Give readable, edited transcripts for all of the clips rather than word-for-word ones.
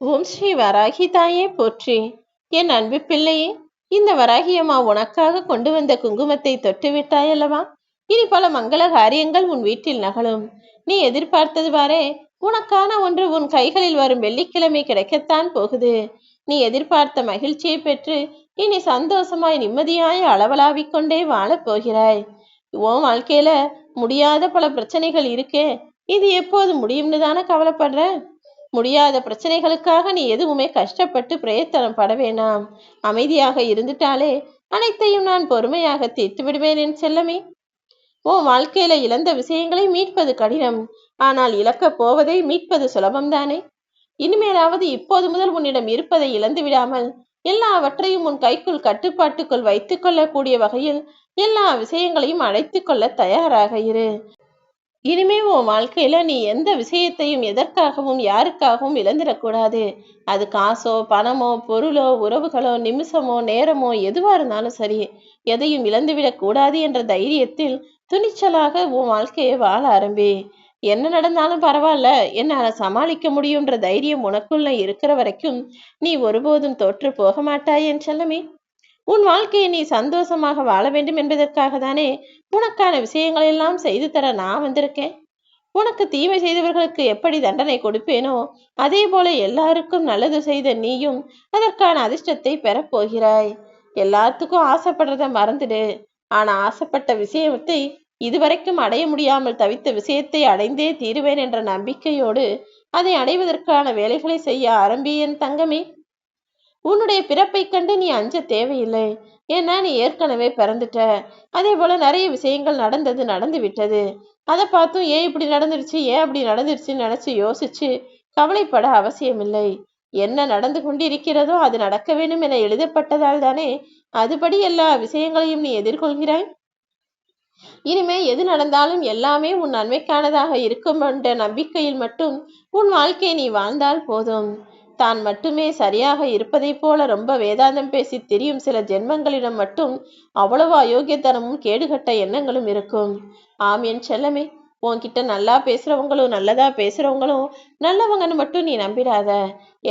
ஓம் ஸ்ரீ வராகி தாயே போற்றி. என் அன்பு பிள்ளையே, இந்த வராகி அம்மா உனக்காக கொண்டு வந்த குங்குமத்தை தொட்டு விட்டாயல்லவா? இனி பல மங்கள காரியங்கள் உன் வீட்டில் நகலும். நீ எதிர்பார்த்தது பாரே, உனக்கான ஒன்று உன் கைகளில் வரும் வெள்ளிக்கிழமை கிடைக்கத்தான் போகுது. நீ எதிர்பார்த்த மகிழ்ச்சியை பெற்று இனி சந்தோஷமாய் நிம்மதியாய் அளவலாவிக் கொண்டே வாழப் போகிறாய். உன் வாழ்க்கையில முடியாத பல பிரச்சனைகள் இருக்கே, இது எப்போது முடியும்னு தானே கவலைப்படுற? முடியாத பிரச்சனைகளுக்காக நீ எதுவுமே கஷ்டப்பட்டு பிரயத்தனம் பட வேணாம். அமைதியாக இருந்துட்டாலே அனைத்தையும் நான் பொறுமையாக தீர்த்து விடுவேன் என் செல்லமே. உன் வாழ்க்கையில இழந்த விஷயங்களை மீட்பது கடினம், ஆனால் இழக்கப் போவதை மீட்பது சுலபம்தானே. இனிமேலாவது இப்போது முதல் உன்னிடம் இருப்பதை இழந்து விடாமல் எல்லாவற்றையும் உன் கைக்குள் கட்டுப்பாட்டுக்குள் வைத்துக் கொள்ளக்கூடிய வகையில் எல்லா விஷயங்களையும் அழைத்து கொள்ள தயாராக இரு. இனிமே உன் வாழ்க்கையில நீ எந்த விஷயத்தையும் எதற்காகவும் யாருக்காகவும் இழந்துடக்கூடாது. அது காசோ பணமோ பொருளோ உறவுகளோ நிமிஷமோ நேரமோ எதுவா இருந்தாலும் சரி, எதையும் இழந்துவிடக் கூடாது என்ற தைரியத்தில் துணிச்சலாக உன் வாழ்க்கையை வாழ ஆரம்பி. என்ன நடந்தாலும் பரவாயில்ல, என்னால சமாளிக்க முடியுன்ற தைரியம் உனக்குள்ள இருக்கிற வரைக்கும் நீ ஒருபோதும் தோற்று போக மாட்டாய் என் செல்லமே. உன் வாழ்க்கையை நீ சந்தோஷமாக வாழ வேண்டும் என்பதற்காக தானே உனக்கான விஷயங்கள் எல்லாம் செய்து தர நான் வந்திருக்கேன். உனக்கு தீமை செய்தவர்களுக்கு எப்படி தண்டனை கொடுப்பேனோ அதே போல எல்லாருக்கும் நல்லது செய்த நீயும் அதற்கான அதிர்ஷ்டத்தை பெறப்போகிறாய். எல்லாத்துக்கும் ஆசைப்படுறத மறந்துடு. ஆனா ஆசைப்பட்ட விஷயத்தை இதுவரைக்கும் அடைய முடியாமல் தவித்த விஷயத்தை அடைந்தே தீருவேன் என்ற நம்பிக்கையோடு அதை அடைவதற்கான வேலைகளை செய்ய ஆரம்பி என் தங்கமே. உன்னுடைய பிறப்பை கண்டு நீ அஞ்ச தேவையில்லை. ஏன்னா நீ ஏற்கனவே பிறந்துட்ட. அதே போல நிறைய விஷயங்கள் நடந்து விட்டது. அதை பார்த்தும் ஏன் இப்படி நடந்துருச்சு, ஏன் அப்படி நடந்துருச்சுன்னு நினைச்சு யோசிச்சு கவலைப்பட அவசியமில்லை. என்ன நடந்து கொண்டிருக்கிறதோ அது நடக்க வேண்டும் என எழுதப்பட்டதால் தானே அதுபடி எல்லா விஷயங்களையும் நீ எதிர்கொள்கிறாய். இனிமே எது நடந்தாலும் எல்லாமே உன் நன்மைக்கானதாக இருக்கும் என்ற நம்பிக்கையில் மட்டும் உன் வாழ்க்கையை நீ வாழ்ந்தால் போதும். தான் மட்டுமே சரியாக இருப்பதைப் போல ரொம்ப வேதாந்தம் பேசி திரியும் சில ஜென்மங்களிடம் மட்டும் அவ்வளவு அயோக்கியத்தனமும் கேடுகட்ட எண்ணங்களும் இருக்கும். ஆம் என் செல்லமே, உன்கிட்ட நல்லா பேசுறவங்களும் நல்லதா பேசுறவங்களும் நல்லவங்கன்னு மட்டும் நீ நம்பிடாத.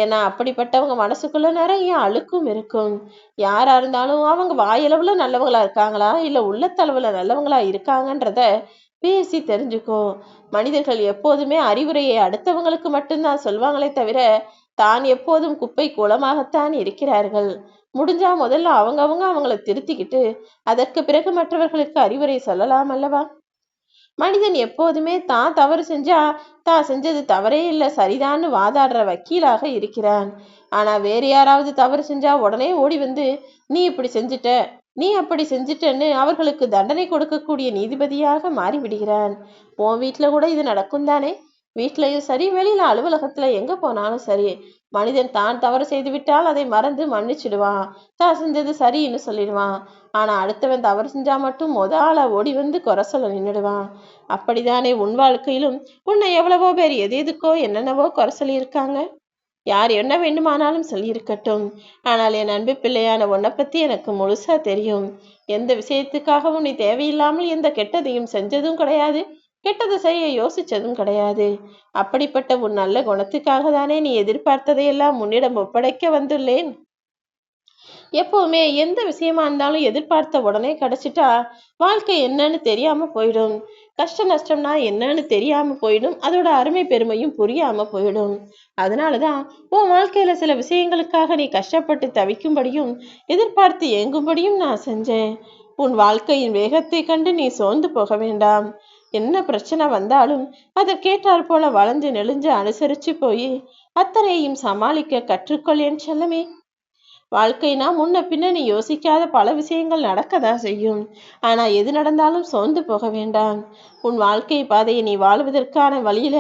ஏன்னா அப்படிப்பட்டவங்க மனசுக்குள்ள நிறைய அழுக்கும் இருக்கும். யாரா இருந்தாலும் அவங்க வாயளவுல நல்லவங்களா இருக்காங்களா இல்ல உள்ளத்தளவுல நல்லவங்களா இருக்காங்கன்றத பேசி தெரிஞ்சுக்கோ. மனிதர்கள் எப்போதுமே அறிவுரையை அடுத்தவங்களுக்கு மட்டும்தான் சொல்வாங்களே தவிர தான் எப்போதும் குப்பை கூலமாகத்தான் இருக்கிறார்கள். முடிஞ்சா முதல்ல அவங்கவங்க அவங்கள திருத்திக்கிட்டு அதற்கு பிறகு மற்றவர்களுக்கு அறிவுரை சொல்லலாம் அல்லவா? மனிதன் எப்போதுமே தான் தவறு செஞ்சா தான் செஞ்சது தவறே இல்லை சரிதான்னு வாதாடுற வக்கீலாக இருக்கிறான். ஆனா வேற யாராவது தவறு செஞ்சா உடனே ஓடி வந்து நீ இப்படி செஞ்சுட்ட, நீ அப்படி செஞ்சுட்டன்னு அவர்களுக்கு தண்டனை கொடுக்கக்கூடிய நீதிபதியாக மாறிவிடுகிறான். உன் வீட்டுல கூட இது நடக்கும் தானே? வீட்லயும் சரி வெளியில அலுவலகத்துல எங்க போனாலும் சரி, மனிதன் தான் தவறு செய்து விட்டால் அதை மறந்து மன்னிச்சிடுவான். தான் செஞ்சது சரின்னு சொல்லிடுவான். ஆனா அடுத்தவன் தவறு செஞ்சா மட்டும் ஆளா ஓடி வந்து குறை சொல்ல நின்றுடுவான். அப்படித்தானே உன் வாழ்க்கையிலும் உன்னை எவ்வளவோ பேர் எதுக்கோ என்னென்னவோ குறை சொல்லியிருக்காங்க. யார் என்ன வேண்டுமானாலும் சொல்லியிருக்கட்டும். ஆனால் என் அன்பு பிள்ளையான உன்னை பத்தி எனக்கு முழுசா தெரியும். எந்த விஷயத்துக்காகவும் நீ தேவையில்லாமல் எந்த கெட்டதையும் செஞ்சதும் கிடையாது, கெட்டதை செய்ய யோசிச்சதும் கிடையாது. அப்படிப்பட்ட உன் நல்ல குணத்துக்காக தானே நீ எதிர்பார்த்ததையெல்லாம் உன்னிடம் ஒப்படைக்க வந்துள்ளேன். எப்பவுமே எந்த விஷயமா இருந்தாலும் எதிர்பார்த்த உடனே கிடைச்சிட்டா வாழ்க்கை என்னன்னு தெரியாம போயிடும். கஷ்ட நஷ்டம்னா என்னன்னு தெரியாம போயிடும். அதோட அருமை பெருமையும் புரியாம போயிடும். அதனாலதான் உன் வாழ்க்கையில சில விஷயங்களுக்காக நீ கஷ்டப்பட்டு தவிக்கும்படியும் எதிர்பார்த்து ஏங்கும்படியும் நான் செஞ்சேன். உன் வாழ்க்கையின் வேகத்தை கண்டு நீ சோர்ந்து போக வேண்டாம். என்ன பிரச்சனை வந்தாலும் அதற்கேற்றாற் போல வளைஞ்சு நெளிஞ்சு அனுசரிச்சு போய் அத்தனையும் சமாளிக்க கற்றுக்கொள் என் செல்லமே. வாழ்க்கைனா முன்ன பின்ன நீ யோசிக்காத பல விஷயங்கள் நடக்கதான் செய்யும். ஆனா எது நடந்தாலும் சோர்ந்து போக வேண்டாம். உன் வாழ்க்கை பாதையை நீ வாழ்வதற்கான வழியில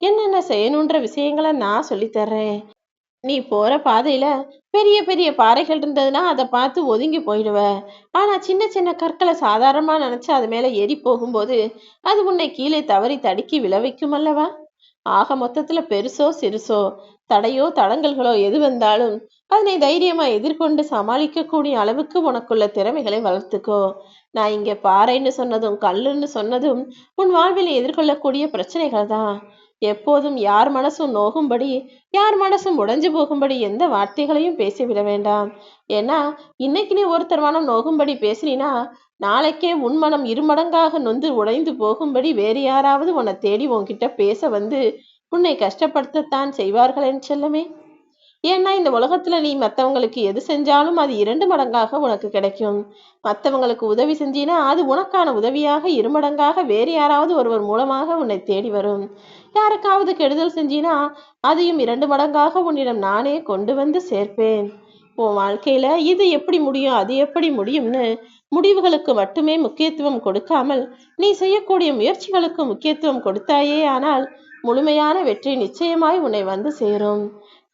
என்னென்ன செய்யணுன்ற விஷயங்களை நான் சொல்லித்தர்றேன். நீ போற பாதையில பெரிய பெரிய பாறைகள் இருந்ததுன்னா அதை பார்த்து ஒதுங்கி போயிடுவ. ஆனா சின்ன சின்ன கற்களை சாதாரணமா நினைச்சு அது மேல ஏறி போகும்போது அது உன்னை கீழே தவறி தடுக்கி விளைவிக்கும் அல்லவா? ஆக மொத்தத்துல பெருசோ சிறுசோ தடையோ தடங்கல்களோ எது வந்தாலும் அதனை தைரியமா எதிர்கொண்டு சமாளிக்கக்கூடிய அளவுக்கு உனக்குள்ள திறமைகளை வளர்த்துக்கோ. நான் இங்க பாறைன்னு சொன்னதும் கல்லுன்னு சொன்னதும் உன் வாழ்வில் எதிர்கொள்ளக்கூடிய பிரச்சனைகள் தான். எப்போதும் யார் மனசும் நோகும்படி, யார் மனசும் உடைஞ்சு போகும்படி எந்த வார்த்தைகளையும் பேசிவிட வேண்டாம். ஏன்னா இன்னைக்கு நீ ஒருத்தர் மனம் நோகும்படி பேசினா, நாளைக்கே உன் மனம் இருமடங்காக நொந்து உடைந்து போகும்படி வேறு யாராவது உன்னை தேடி உன்கிட்ட பேச வந்து உன்னை கஷ்டப்படுத்தத்தான் செய்வார்கள் என் செல்லமே. ஏன்னா இந்த உலகத்துல நீ மத்தவங்களுக்கு எது செஞ்சாலும் அது 2 மடங்காக உனக்கு கிடைக்கும். மத்தவங்களுக்கு உதவி செஞ்சினா அது உனக்கான உதவியாக 2 மடங்காக வேறு யாராவது ஒருவர் மூலமாக உன்னை தேடி வரும். யாருக்காவது கெடுதல் செஞ்சினா அதையும் 2 மடங்காக உன்னிடம் நானே கொண்டு வந்து சேர்ப்பேன். உன் வாழ்க்கையில இது எப்படி முடியும், அது எப்படி முடியும்னு முடிவுகளுக்கு மட்டுமே முக்கியத்துவம் கொடுக்காமல் நீ செய்யக்கூடிய முயற்சிகளுக்கு முக்கியத்துவம் கொடுத்தாயே ஆனால் முழுமையான வெற்றி நிச்சயமாய் உன்னை வந்து சேரும்.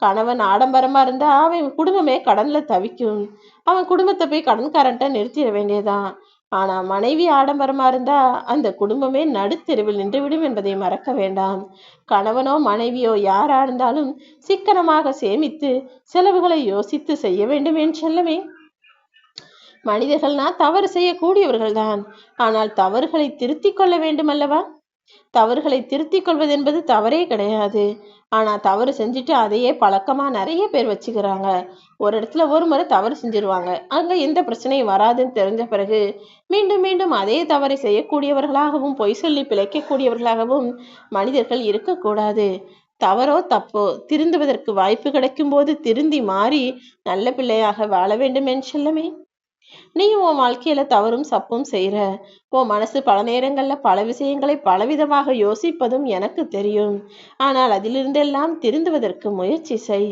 கணவன் ஆடம்பரமா இருந்தா அவன் குடும்பமே கடன்ல தவிக்கும். அவன் குடும்பத்தை போய் கடன்காரன்ட்ட நிறுத்திட வேண்டியதான். ஆனா மனைவி ஆடம்பரமா இருந்தா அந்த குடும்பமே நடுத்தெருவில் நின்றுவிடும் என்பதை மறக்க வேண்டாம். கணவனோ மனைவியோ யாரா இருந்தாலும் சிக்கனமாக சேமித்து செலவுகளை யோசித்து செய்ய வேண்டும் என் செல்லமே. மனிதர்கள்னா தவறு செய்யக்கூடியவர்கள்தான். ஆனால் தவறுகளை திருத்திக் கொள்ள வேண்டும் அல்லவா? தவறுகளை திருத்திக் கொள்வது என்பது தவறே கிடையாது. ஆனா தவறு செஞ்சுட்டு அதையே பழக்கமா நிறைய பேர் வச்சுக்கிறாங்க. ஒரு இடத்துல ஒரு முறை தவறு செஞ்சிருவாங்க, அங்க எந்த பிரச்சனையும் வராதுன்னு தெரிஞ்ச பிறகு மீண்டும் மீண்டும் அதே தவறை செய்யக்கூடியவர்களாகவும் பொய் சொல்லி பிழைக்கக்கூடியவர்களாகவும் மனிதர்கள் இருக்கக்கூடாது. தவறோ தப்போ திருந்துவதற்கு வாய்ப்பு கிடைக்கும் போது திருந்தி மாறி நல்ல பிள்ளையாக வாழ வேண்டும் என் செல்லமே. நீ உன் வாழ்க்கையில தவறும் சப்பும் செய்யற. உன் மனசு பல நேரங்கள்ல பல விஷயங்களை பலவிதமாக யோசிப்பதும் எனக்கு தெரியும். ஆனால் அதிலிருந்தெல்லாம் திருந்துவதற்கு முயற்சி செய்.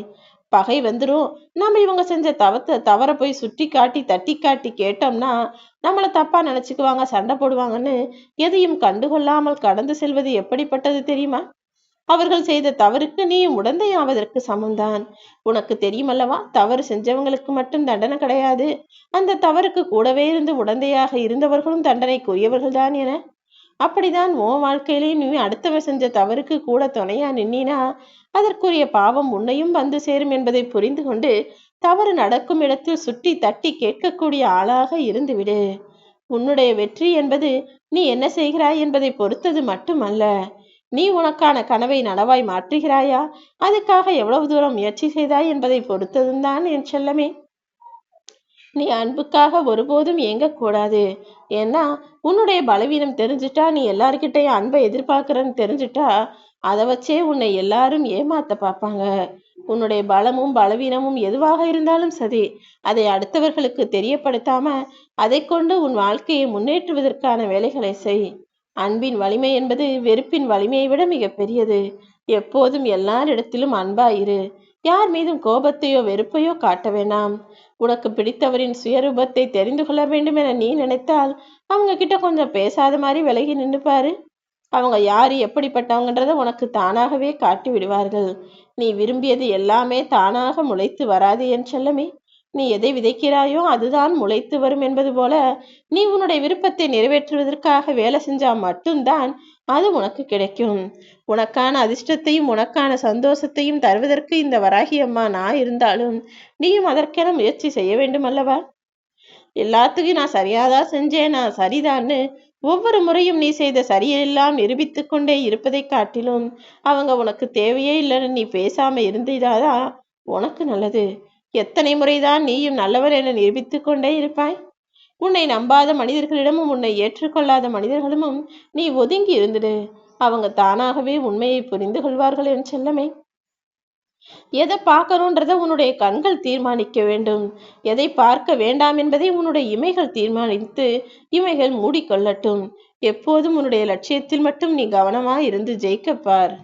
பகை வந்துடும். நம்ம இவங்க செஞ்ச தவற போய் சுட்டி காட்டி தட்டி காட்டி கேட்டோம்னா நம்மளை தப்பா நினைச்சுக்குவாங்க, சண்டை போடுவாங்கன்னு எதையும் கண்டுகொள்ளாமல் கடந்து செல்வது எப்படிப்பட்டது தெரியுமா? அவர்கள் செய்த தவறுக்கு நீயும் உடந்தையாவதற்கு சமம்தான். உனக்கு தெரியுமல்லவா, தவறு செஞ்சவங்களுக்கு மட்டும் தண்டனை கிடையாது, அந்த தவறுக்கு கூடவே இருந்து உடந்தையாக இருந்தவர்களும் தண்டனைக்குரியவர்கள் தான் என. அப்படிதான் உன் வாழ்க்கையிலே நீ அடுத்தவர் செஞ்ச தவறுக்கு கூட துணையா நின்னா அதற்குரிய பாவம் உன்னையும் வந்து சேரும் என்பதை புரிந்து கொண்டு தவறு நடக்கும் இடத்தில் சுட்டி தட்டி கேட்கக்கூடிய ஆளாக இருந்துவிடு. உன்னுடைய வெற்றி என்பது நீ என்ன செய்கிறாய் என்பதை பொறுத்தது மட்டுமல்ல, நீ உனக்கான கனவை நனவாய் மாற்றுகிறாயா, அதுக்காக எவ்வளவு தூரம் முயற்சி செய்தாய் என்பதை பொறுத்ததும் தான் என் செல்லமே. நீ அன்புக்காக ஒருபோதும் ஏங்கக்கூடாது. ஏன்னா உன்னுடைய பலவீனம் தெரிஞ்சுட்டா, நீ எல்லார்கிட்டையும் அன்பை எதிர்பார்க்கறன்னு தெரிஞ்சுட்டா அதை வச்சே உன்னை எல்லாரும் ஏமாத்த பார்ப்பாங்க. உன்னுடைய பலமும் பலவீனமும் எதுவாக இருந்தாலும் சரி, அதை அடுத்தவர்களுக்கு தெரியப்படுத்தாம அதை கொண்டு உன் வாழ்க்கையை முன்னேற்றுவதற்கான வேலைகளை செய். அன்பின் வலிமை என்பது வெறுப்பின் வலிமையை விட மிக பெரியது. எப்போதும் எல்லாரிடத்திலும் அன்பாயிரு. யார் மீதும் கோபத்தையோ வெறுப்பையோ காட்ட வேண்டாம். உனக்கு பிடித்தவரின் சுயரூபத்தை தெரிந்து கொள்ள வேண்டும் என நீ நினைத்தால் அவங்க கிட்ட கொஞ்சம் பேசாத மாதிரி விலகி நின்று பாரு. அவங்க யாரு எப்படிப்பட்டவங்கன்றத உனக்கு தானாகவே காட்டி விடுவார்கள். நீ விரும்பியது எல்லாமே தானாக முளைத்து வராது என் செல்லமே. நீ எதை விதைக்கிறாயோ அதுதான் முளைத்து வரும் என்பது போல நீ உன்னுடைய விருப்பத்தை நிறைவேற்றுவதற்காக வேலை செஞ்சா மட்டும்தான் அது உனக்கு கிடைக்கும். உனக்கான அதிர்ஷ்டத்தையும் உனக்கான சந்தோஷத்தையும் தருவதற்கு இந்த வராகி அம்மா நான் இருந்தாலும் நீயும் அதற்கென முயற்சி செய்ய வேண்டும் அல்லவா? எல்லாத்துக்கும் நான் சரியாதான் செஞ்சேன், நான் சரிதான்னு ஒவ்வொரு முறையும் நீ செய்த சரியெல்லாம் நிரூபித்து கொண்டே இருப்பதை காட்டிலும் அவங்க உனக்கு தேவையே இல்லைன்னு நீ பேசாம இருந்திடாதான் உனக்கு நல்லது. எத்தனை முறைதான் நீயும் நல்லவர் என நிரூபித்து கொண்டே இருப்பாய்? உன்னை நம்பாத மனிதர்களிடமும் உன்னை ஏற்றுக்கொள்ளாத மனிதர்களிடமும் நீ ஒதுங்கி இருந்துடு. அவங்க தானாகவே உண்மையை புரிந்து கொள்வார்கள் என் செல்லமே. எதை பார்க்கணுன்றத உன்னுடைய கண்கள் தீர்மானிக்க வேண்டும். எதை பார்க்க வேண்டாம் என்பதை உன்னுடைய இமைகள் தீர்மானித்து இமைகள் மூடிக்கொள்ளட்டும். எப்போதும் உன்னுடைய லட்சியத்தில் மட்டும் நீ கவனமா இருந்து ஜெயிக்கப்பார்.